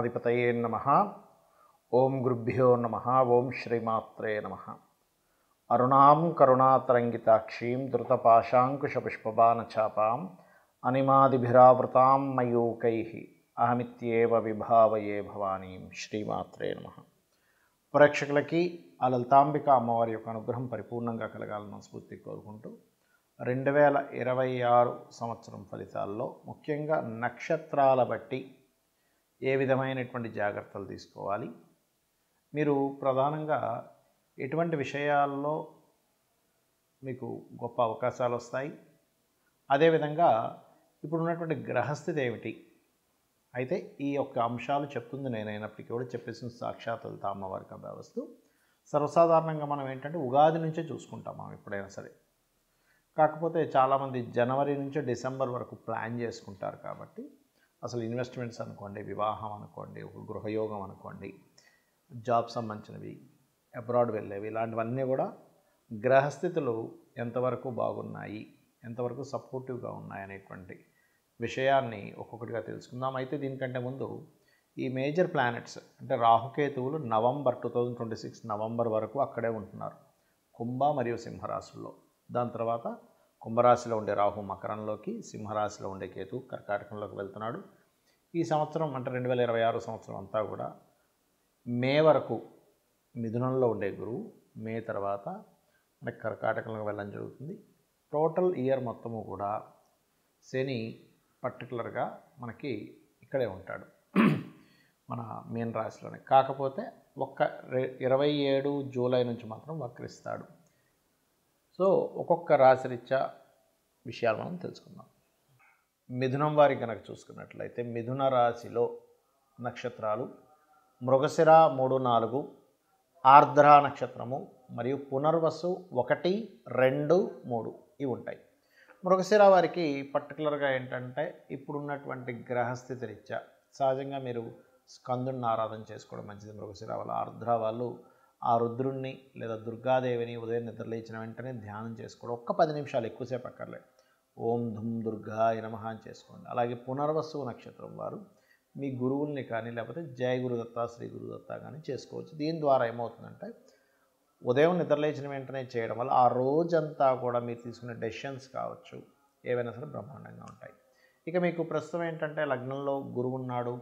గణాధిపతయే నమః. ఓం గురుభ్యో నమః. ఓం శ్రీమాత్రే నమః. అరుణాం కరుణాతరంగితాక్షీం ధృతపాశాంకుశపుష్పబాణచాపాం అనిమాదిభిరావృతాం మయూకైః అహమిత్యేవ విభావయే భవానీం. శ్రీమాత్రే నమః. ప్రేక్షకులకి ఆ లలితాంబిక అమ్మవారి యొక్క అనుగ్రహం పరిపూర్ణంగా కలగాలని స్ఫూర్తి కోరుకుంటూ 2026 సంవత్సరం ఫలితాల్లో ముఖ్యంగా నక్షత్రాల బట్టి ఏ విధమైనటువంటి జాగ్రత్తలు తీసుకోవాలి, మీరు ప్రధానంగా ఎటువంటి విషయాల్లో మీకు గొప్ప అవకాశాలు వస్తాయి, అదేవిధంగా ఇప్పుడున్నటువంటి గ్రహస్థితి ఏమిటి. అయితే ఈ యొక్క అంశాలు చెప్తుంది నేనైనప్పటికీ కూడా చెప్పేసిన సాక్షాత్ లలిత అమ్మవారికి అభ్యవస్తు. సర్వసాధారణంగా మనం ఏంటంటే ఉగాది నుంచే చూసుకుంటాం మనం ఎప్పుడైనా సరే. కాకపోతే చాలామంది జనవరి నుంచి డిసెంబర్ వరకు ప్లాన్ చేసుకుంటారు. కాబట్టి అసలు ఇన్వెస్ట్మెంట్స్ అనుకోండి, వివాహం అనుకోండి, ఒక గృహయోగం అనుకోండి, జాబ్ సంబంధించినవి, అబ్రాడ్ వెళ్ళేవి, ఇలాంటివన్నీ కూడా గ్రహస్థితులు ఎంతవరకు బాగున్నాయి, ఎంతవరకు సపోర్టివ్గా ఉన్నాయి అనేటువంటి విషయాన్ని ఒక్కొక్కటిగా తెలుసుకుందాం. అయితే దీనికంటే ముందు ఈ మేజర్ ప్లానెట్స్ అంటే రాహుకేతువులు నవంబర్ 2026 నవంబర్ వరకు అక్కడే ఉంటున్నారు, కుంభ మరియు సింహరాశుల్లో. దాని తర్వాత కుంభరాశిలో ఉండే రాహు మకరంలోకి, సింహరాశిలో ఉండే కేతు కర్కాటకంలోకి వెళ్తున్నాడు. ఈ సంవత్సరం అంటే 2026 సంవత్సరం అంతా కూడా మే వరకు మిథునంలో ఉండే గురువు మే తర్వాత మనకి కర్కాటకంలోకి వెళ్ళడం జరుగుతుంది. టోటల్ ఇయర్ మొత్తము కూడా శని పర్టికులర్గా మనకి ఇక్కడే ఉంటాడు మన మీన రాశిలోనే. కాకపోతే 27 జూలై నుంచి మాత్రం వక్రిస్తాడు. సో ఒక్కొక్క రాశి రీత్యా విషయాలు మనం తెలుసుకుందాం. మిథునం వారికి కనుక చూసుకున్నట్లయితే మిథున రాశిలో నక్షత్రాలు మృగశిర 3, 4, ఆర్ద్ర నక్షత్రము మరియు పునర్వసు 1, 2, 3 ఇవి ఉంటాయి. మృగశిర వారికి పర్టికులర్గా ఏంటంటే ఇప్పుడున్నటువంటి గ్రహస్థితి రీత్యా సహజంగా మీరు స్కందుని ఆరాధన చేసుకోవడం మంచిది. మృగశిర వాళ్ళ ఆర్ద్ర వాళ్ళు ఆ రుద్రుణ్ణి లేదా దుర్గాదేవిని ఉదయం నిద్రలేచిన వెంటనే ధ్యానం చేసుకోవడం, ఒక్క 10 నిమిషాలు, ఎక్కువసేపు అక్కర్లేదు. ఓం ధుమ్ దుర్గాయ నమః అని చేసుకోండి. అలాగే పునర్వసు నక్షత్రం వారు మీ గురువుల్ని కానీ లేకపోతే జయ గురుదత్త, శ్రీ గురుదత్త కానీ చేసుకోవచ్చు. దీని ద్వారా ఏమవుతుందంటే ఉదయం నిద్రలేచిన వెంటనే చేయడం వల్ల ఆ రోజంతా కూడా మీరు తీసుకునే డెసిషన్స్ కావచ్చు ఏవైనా సరే బ్రహ్మాండంగా ఉంటాయి. ఇక మీకు ప్రస్తుతం ఏంటంటే లగ్నంలో గురువు ఉన్నాడు.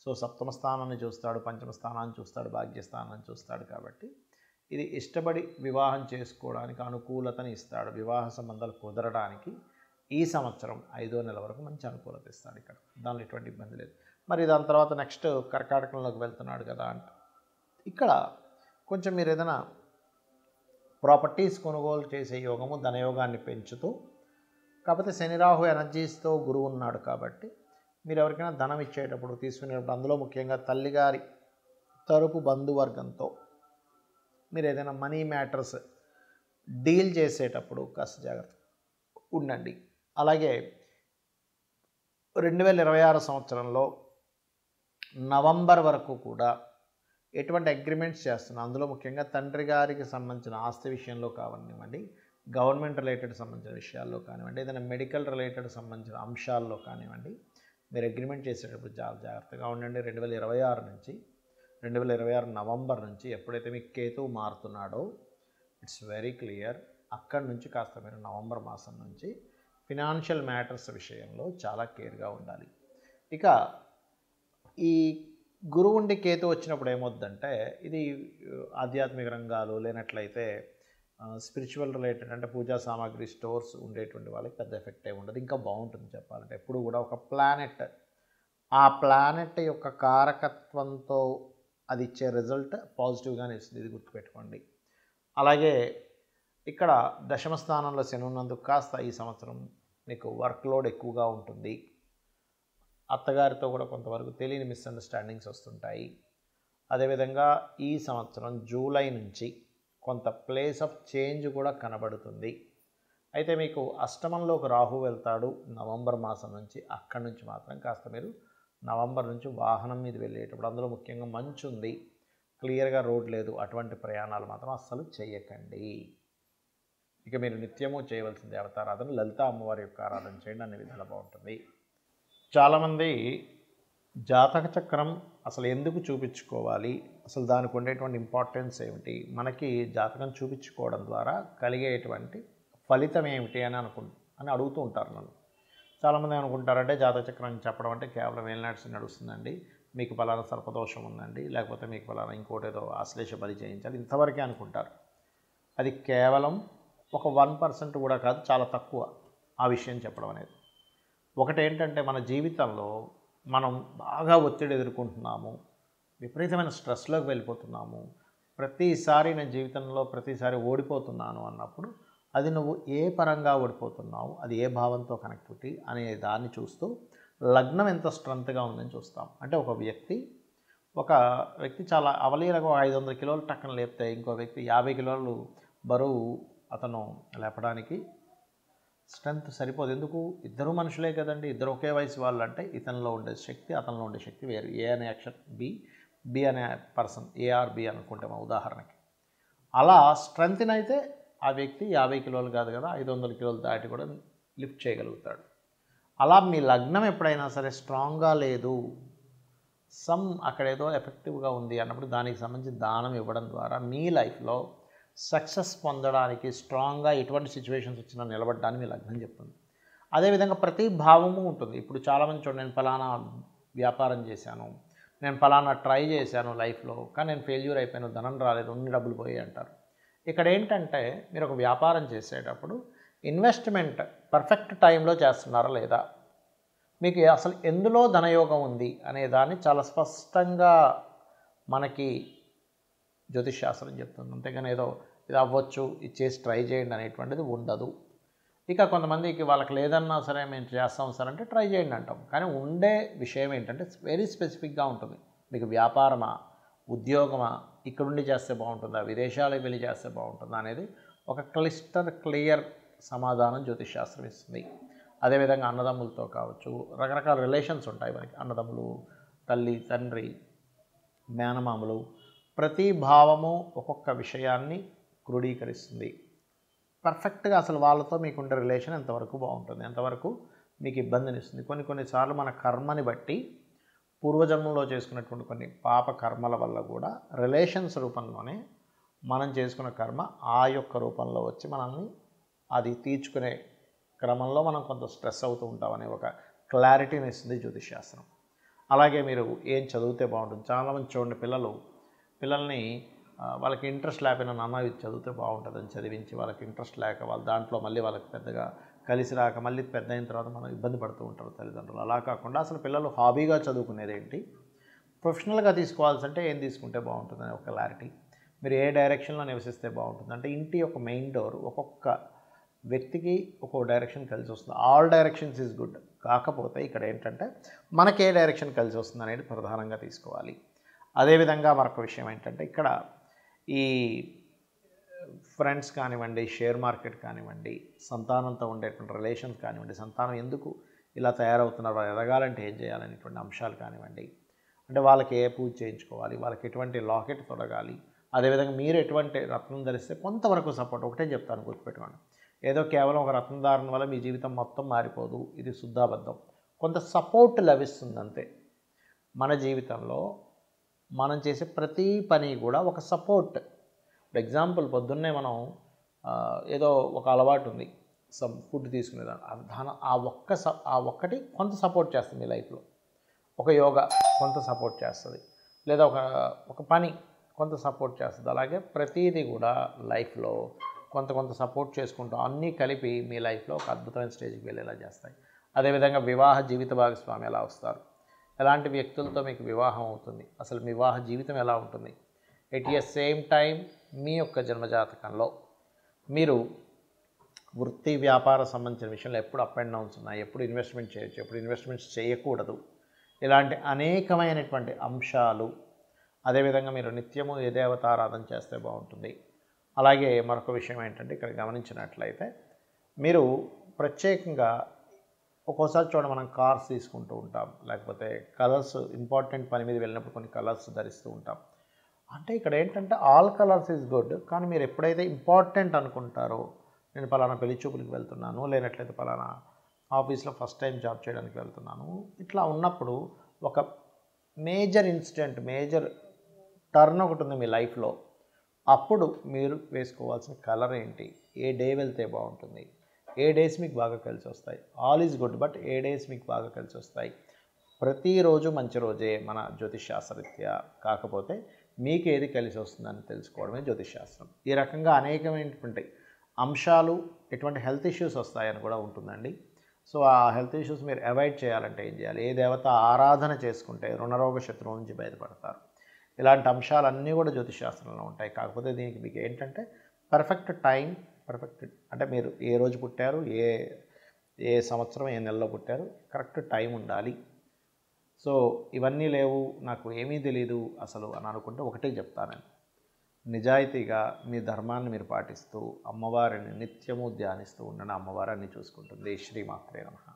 సో సప్తమ స్థానాన్ని చూస్తాడు, పంచమ స్థానాన్ని చూస్తాడు, భాగ్యస్థానాన్ని చూస్తాడు. కాబట్టి ఇది ఇష్టపడి వివాహం చేసుకోవడానికి అనుకూలతని ఇస్తాడు. వివాహ సంబంధాలు కుదరడానికి ఈ సంవత్సరం 5వ నెల వరకు మంచి అనుకూలత ఇస్తాడు. ఇక్కడ దానిలో ఎటువంటి ఇబ్బంది లేదు. మరి దాని తర్వాత నెక్స్ట్ కర్కాటకంలోకి వెళ్తున్నాడు కదా అంటే ఇక్కడ కొంచెం మీరు ఏదైనా ప్రాపర్టీస్ కొనుగోలు చేసే యోగము, ధనయోగాన్ని పెంచుతూ, కాకపోతే శని రాహు ఎనర్జీస్తో గురువు ఉన్నాడు కాబట్టి మీరు ఎవరికైనా ధనం ఇచ్చేటప్పుడు తీసుకునేటప్పుడు అందులో ముఖ్యంగా తల్లిగారి తరపు బంధువర్గంతో మీరు ఏదైనా మనీ మ్యాటర్స్ డీల్ చేసేటప్పుడు కాస్త జాగ్రత్త ఉండండి. అలాగే 2026 సంవత్సరంలో నవంబర్ వరకు కూడా ఎటువంటి అగ్రిమెంట్స్ చేస్తున్నాం, అందులో ముఖ్యంగా తండ్రి గారికి సంబంధించిన ఆస్తి విషయంలో కానివ్వండి, గవర్నమెంట్ రిలేటెడ్ సంబంధించిన విషయాల్లో కానివ్వండి, ఏదైనా మెడికల్ రిలేటెడ్ సంబంధించిన అంశాల్లో కానివ్వండి, మీరు అగ్రిమెంట్ చేసేటప్పుడు చాలా జాగ్రత్తగా ఉండండి. 2026 నవంబర్ నుంచి ఎప్పుడైతే మీకు కేతువు మారుతున్నాడో ఇట్స్ వెరీ క్లియర్. అక్కడి నుంచి కాస్త మీరు నవంబర్ మాసం నుంచి ఫినాన్షియల్ మ్యాటర్స్ విషయంలో చాలా కేర్గా ఉండాలి. ఇక ఈ గురువు ఉండి కేతు వచ్చినప్పుడు ఏమవుద్దంటే ఇది ఆధ్యాత్మిక రంగాలు లేనట్లయితే స్పిరిచువల్ రిలేటెడ్ అంటే పూజా సామాగ్రి స్టోర్స్ ఉండేటువంటి వాళ్ళకి పెద్ద ఎఫెక్ట్ ఏమి ఉండదు. ఇంకా బాగుంటుంది చెప్పాలంటే. ఎప్పుడు కూడా ఒక ప్లానెట్ ఆ ప్లానెట్ యొక్క కారకత్వంతో అది ఇచ్చే రిజల్ట్ పాజిటివ్గానే ఇస్తుంది, ఇది గుర్తుపెట్టుకోండి. అలాగే ఇక్కడ దశమ స్థానంలో శని ఉన్నందుకు కాస్త ఈ సంవత్సరం మీకు వర్క్ లోడ్ ఎక్కువగా ఉంటుంది. అత్తగారితో కూడా కొంతవరకు తెలియని మిస్అండర్స్టాండింగ్స్ వస్తుంటాయి. అదేవిధంగా ఈ సంవత్సరం జూలై నుంచి కొంత ప్లేస్ ఆఫ్ చేంజ్ కూడా కనబడుతుంది. అయితే మీకు అష్టమంలోకి రాహు వెళ్తాడు నవంబర్ మాసం నుంచి. అక్కడి నుంచి మాత్రం కాస్త మీరు నవంబర్ నుంచి వాహనం మీద వెళ్ళేటప్పుడు, అందులో ముఖ్యంగా మంచు ఉంది, క్లియర్గా రోడ్ లేదు, అటువంటి ప్రయాణాలు మాత్రం అస్సలు చేయకండి. ఇక మీరు నిత్యము చేయవలసిన దేవతారాధన లలిత అమ్మవారి యొక్క ఆరాధన చేయండి, అన్ని విధాలు బాగుంటుంది. చాలామంది జాతక చక్రం అసలు ఎందుకు చూపించుకోవాలి, అసలు దానికి ఉండేటువంటి ఇంపార్టెన్స్ ఏమిటి, మనకి జాతకం చూపించుకోవడం ద్వారా కలిగేటువంటి ఫలితం ఏమిటి అని అడుగుతూ ఉంటారు నన్ను. చాలామంది అనుకుంటారంటే జాతక చక్రం చెప్పడం అంటే కేవలం ఏలినాడ్స్ నడుస్తుందండి, మీకు పలానా సర్పదోషం ఉందండి, లేకపోతే మీకు పలానా ఇంకోటి ఏదో ఆశ్లేష బలి చేయించాలి, ఇంతవరకే అనుకుంటారు. అది కేవలం ఒక 1% కూడా కాదు, చాలా తక్కువ ఆ విషయం చెప్పడం అనేది. ఒకటేంటంటే మన జీవితంలో మనం బాగా ఒత్తిడి ఎదుర్కొంటున్నాము, విపరీతమైన స్ట్రెస్లోకి వెళ్ళిపోతున్నాము, ప్రతిసారి నేను జీవితంలో ప్రతిసారి ఓడిపోతున్నాను అన్నప్పుడు అది నువ్వు ఏ పరంగా ఓడిపోతున్నావు, అది ఏ భావంతో కనెక్టివిటీ అనే దాన్ని చూస్తూ లగ్నం ఎంత స్ట్రెంత్గా ఉందని చూస్తాం. అంటే ఒక వ్యక్తి చాలా అవలీలగా 500 కిలోలు టక్కన లేపితే ఇంకో వ్యక్తి 50 కిలోలు బరువు అతను లేపడానికి స్ట్రెంత్ సరిపోదు. ఎందుకు? ఇద్దరు మనుషులే కదండి, ఇద్దరు ఒకే వయసు వాళ్ళు. అంటే ఇతనిలో ఉండే శక్తి అతనిలో ఉండే శక్తి వేరు. ఏ అనే అక్షరం బి అనే పర్సన్ ఏఆర్బి అనుకుంటే మా ఉదాహరణకి అలా స్ట్రెంత్ని అయితే ఆ వ్యక్తి 50 కిలోలు కాదు కదా, 500 కిలోలు దాటి కూడా లిఫ్ట్ చేయగలుగుతాడు. అలా మీ లగ్నం ఎప్పుడైనా సరే స్ట్రాంగ్గా లేదు, అక్కడేదో ఎఫెక్టివ్గా ఉంది అన్నప్పుడు దానికి సంబంధించి దానం ఇవ్వడం ద్వారా మీ లైఫ్లో సక్సెస్ పొందడానికి, స్ట్రాంగ్గా ఎటువంటి సిచ్యువేషన్స్ వచ్చినా నిలబడడానికి మీ లగ్నం చెప్తుంది. అదేవిధంగా ప్రతి భావము ఉంటుంది. ఇప్పుడు చాలామంది చూడండి, నేను ఫలానా వ్యాపారం చేశాను, నేను ఫలానా ట్రై చేశాను లైఫ్లో, కానీ నేను ఫెయిల్యూర్ అయిపోయాను, ధనం రాలేదు, ఉన్ని డబ్బులు పోయాయి అంటారు. ఇక్కడ ఏంటంటే మీరు ఒక వ్యాపారం చేసేటప్పుడు ఇన్వెస్ట్మెంట్ పర్ఫెక్ట్ టైంలో చేస్తున్నారా లేదా, మీకు అసలు ఎందులో ధనయోగం ఉంది అనే దాన్ని చాలా స్పష్టంగా మనకి జ్యోతిష్ శాస్త్రం చెప్తుంది. అంతేగాని ఏదో ఇది అవ్వచ్చు, ఇది చేసి ట్రై చేయండి అనేటువంటిది ఉండదు. ఇక కొంతమందికి వాళ్ళకి లేదన్నా సరే మేము చేస్తాం సార్ అంటే ట్రై చేయండి అంటాం. కానీ ఉండే విషయం ఏంటంటే వెరీ స్పెసిఫిక్గా ఉంటుంది. మీకు వ్యాపారమా, ఉద్యోగమా, ఇక్కడుండి చేస్తే బాగుంటుందా, విదేశాలకు వెళ్ళి చేస్తే బాగుంటుందా అనేది ఒక క్లియర్ సమాధానం జ్యోతిష్ శాస్త్రం ఇస్తుంది. అదేవిధంగా అన్నదమ్ములతో కావచ్చు, రకరకాల రిలేషన్స్ ఉంటాయి మనకి. అన్నదమ్ములు, తల్లి, తండ్రి, మేనమామలు, ప్రతి భావము ఒక్కొక్క విషయాన్ని క్రోడీకరిస్తుంది. పర్ఫెక్ట్గా అసలు వాళ్ళతో మీకుండే రిలేషన్ ఎంతవరకు బాగుంటుంది, ఎంతవరకు మీకు ఇబ్బందినిస్తుంది. కొన్నిసార్లు మన కర్మని బట్టి పూర్వజన్మలో చేసుకున్నటువంటి కొన్ని పాప కర్మల వల్ల కూడా రిలేషన్స్ రూపంలోనే మనం చేసుకున్న కర్మ ఆ యొక్క రూపంలో వచ్చి మనల్ని అది తీర్చుకునే క్రమంలో మనం కొంత స్ట్రెస్ అవుతూ ఉంటామనే ఒక క్లారిటీని ఇస్తుంది జ్యోతిష్ శాస్త్రం. అలాగే మీరు ఏం చదివితే బాగుంటుంది. చాలామంది చూడండి, పిల్లల్ని వాళ్ళకి ఇంట్రెస్ట్ లేకపోయినా నాన్న ఇది చదివితే బాగుంటుందని చదివించి వాళ్ళకి ఇంట్రెస్ట్ లేక వాళ్ళు దాంట్లో మళ్ళీ వాళ్ళకి పెద్దగా కలిసి రాక మళ్ళీ పెద్ద అయిన తర్వాత మనం ఇబ్బంది పడుతూ ఉంటారు తల్లిదండ్రులు. అలా కాకుండా అసలు పిల్లలు హాబీగా చదువుకునేది ఏంటి, ప్రొఫెషనల్గా తీసుకోవాల్సింటే ఏం తీసుకుంటే బాగుంటుందని ఒక క్లారిటీ, మీరు ఏ డైరెక్షన్లో నివసిస్తే బాగుంటుంది అంటే ఇంటి యొక్క మెయిన్ డోర్ ఒక్కొక్క వ్యక్తికి ఒక్కొక్క డైరెక్షన్ కలిసి వస్తుంది. All directions is good. కాకపోతే ఇక్కడ ఏంటంటే మనకి ఏ డైరెక్షన్ కలిసి వస్తుంది అనేది ప్రధానంగా తీసుకోవాలి. అదేవిధంగా మరొక విషయం ఏంటంటే ఇక్కడ ఈ ఫ్రెండ్స్ కానివ్వండి, షేర్ మార్కెట్ కానివ్వండి, సంతానంతో ఉండేటువంటి రిలేషన్స్ కానివ్వండి, సంతానం ఎందుకు ఇలా తయారవుతున్నారు, వాళ్ళు ఎదగాలంటే ఏం చేయాలనేటువంటి అంశాలు కానివ్వండి, అంటే వాళ్ళకి ఏ పూజ చేయించుకోవాలి, వాళ్ళకి ఎటువంటి లాకెట్ తొడగాలి, అదేవిధంగా మీరు ఎటువంటి రత్నం ధరిస్తే కొంతవరకు సపోర్ట్. ఒకటే చెప్తాను, గుర్తుపెట్టుకోండి, ఏదో కేవలం ఒక రత్నం ధారణ వల్ల మీ జీవితం మొత్తం మారిపోదు, ఇది శుద్ధాబద్ధం. కొంత సపోర్ట్ లభిస్తుంది అంతే. మన జీవితంలో మనం చేసే ప్రతి పని కూడా ఒక సపోర్ట్. ఫర్ ఎగ్జాంపుల్ పొద్దున్నే మనం ఏదో ఒక అలవాటు ఉంది, ఫుడ్ తీసుకునేదాన్ని, ఆ ఒక్కటి కొంత సపోర్ట్ చేస్తుంది మీ లైఫ్లో. ఒక యోగా కొంత సపోర్ట్ చేస్తుంది, లేదా ఒక పని కొంత సపోర్ట్ చేస్తుంది. అలాగే ప్రతిదీ కూడా లైఫ్లో కొంత సపోర్ట్ చేసుకుంటూ అన్నీ కలిపి మీ లైఫ్లో ఒక అద్భుతమైన స్టేజ్కి వెళ్ళేలా చేస్తాయి. అదేవిధంగా వివాహ జీవిత భాగస్వామి ఎలా వస్తారు, ఎలాంటి వ్యక్తులతో మీకు వివాహం అవుతుంది, అసలు మీ వివాహ జీవితం ఎలా ఉంటుంది, ఎట్ ఎ సేమ్ టైం మీ యొక్క జన్మజాతకంలో మీరు వృత్తి వ్యాపార సంబంధించిన విషయంలో ఎప్పుడు అప్ అండ్ డౌన్స్ ఉన్నాయి, ఎప్పుడు ఇన్వెస్ట్మెంట్ చేయొచ్చు, ఎప్పుడు ఇన్వెస్ట్మెంట్స్ చేయకూడదు, ఇలాంటి అనేకమైనటువంటి అంశాలు. అదేవిధంగా మీరు నిత్యము ఏ దేవతారాధన చేస్తే బాగుంటుంది. అలాగే మరొక విషయం ఏంటంటే ఇక్కడ గమనించినట్లయితే మీరు ప్రత్యేకంగా ఒక్కోసారి చూడండి, మనం కార్స్ తీసుకుంటూ ఉంటాం, లేకపోతే కలర్స్, ఇంపార్టెంట్ పని మీద వెళ్ళినప్పుడు కొన్ని కలర్స్ ధరిస్తూ ఉంటాం. అంటే ఇక్కడ ఏంటంటే ఆల్ కలర్స్ ఈజ్ గుడ్, కానీ మీరు ఎప్పుడైతే ఇంపార్టెంట్ అనుకుంటారో, నేను పలానా పెళ్లి చూపులకు వెళ్తున్నాను, లేనట్లయితే పలానా ఆఫీస్లో ఫస్ట్ టైం జాబ్ చేయడానికి వెళ్తున్నాను, ఇట్లా ఉన్నప్పుడు ఒక మేజర్ ఇన్సిడెంట్, మేజర్ టర్న్ ఒకటి ఉంది మీ లైఫ్లో, అప్పుడు మీరు వేసుకోవాల్సిన కలర్ ఏంటి, ఏ డే వెళ్తే బాగుంటుంది, ఏ డేస్ మీకు బాగా కలిసి వస్తాయి. All is good, but A days మీకు బాగా కలిసి వస్తాయి. ప్రతిరోజు మంచి రోజే మన జ్యోతిషాస్త్రరీత్యా. కాకపోతే మీకు ఏది కలిసి వస్తుందని తెలుసుకోవడమే జ్యోతిషాస్త్రం. ఈ రకంగా అనేకమైనటువంటి అంశాలు, ఎటువంటి హెల్త్ ఇష్యూస్ వస్తాయని కూడా ఉంటుందండి. సో ఆ హెల్త్ ఇష్యూస్ మీరు అవాయిడ్ చేయాలంటే ఏం చేయాలి, ఏ దేవత ఆరాధన చేసుకుంటే రుణరోగ శత్రువు నుంచి బయటపడతారు, ఇలాంటి అంశాలన్నీ కూడా జ్యోతిషాస్త్రంలో ఉంటాయి. కాకపోతే దీనికి మీకు ఏంటంటే పర్ఫెక్ట్ టైం, పర్ఫెక్ట్ అంటే మీరు ఏ రోజు పుట్టారు, ఏ ఏ సంవత్సరం ఏ నెలలో పుట్టారు, కరెక్ట్ టైం ఉండాలి. సో ఇవన్నీ లేవు, నాకు ఏమీ తెలీదు అసలు అని అనుకుంటే ఒకటే చెప్తాను, నిజాయితీగా మీ ధర్మాన్ని మీరు పాటిస్తూ అమ్మవారిని నిత్యము ధ్యానిస్తూ ఉండండి. అమ్మవారిని చూసుకుంటుంది. శ్రీమాత్రే నమః.